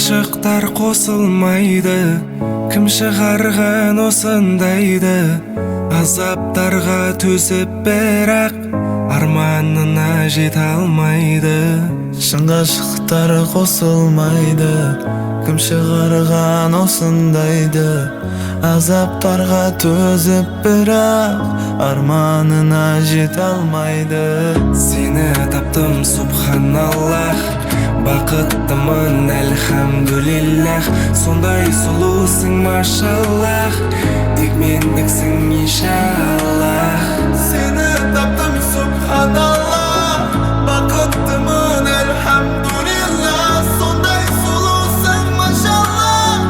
Ғашықтар қосылмайды, кім шығарған осындайды? Азаптарға төзіп бірақ арманына жете алмайды. Шын ғашықтар қосылмайды, кім шығарған осындайды? Азаптарға төзіп бірақ арманына жете алмайды. Сені таптым, субханаллах, бақыттымын, әлхамдулиллах. Сондай сұлусың, машаллах, тек мендіксің, иншаллах. Сені таптым, субханаллах, бақыттымын, әлхамдулиллах. Сондай сұлусың, машаллах,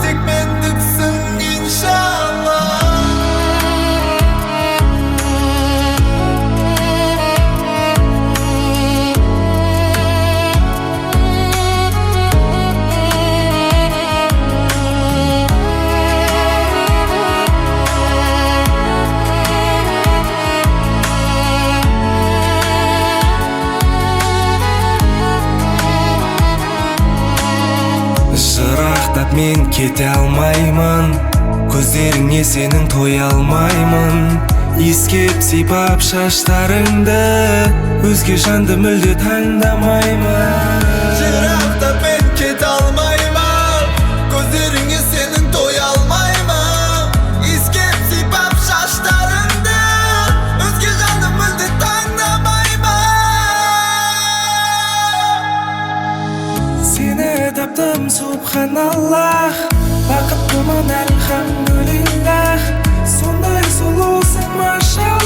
тек мендіксің, иншаллах. Жырақтап мен кете алмаймын, көздеріңе сенің тоя алмаймын. Иіскеп сипап шаштарыңды, өзге жанды мүлде таңдамаймын. Жырақтап мен кете алмаймын, көздеріңе сенің тоя алмаймын. Иіскеп сипап шаштарыңды, өзге жанды мүлде таңдамаймын. Сені таптым, субханаллах, бақыттымын, әлхамдулиллах. Сондай сұлусың, машаллах.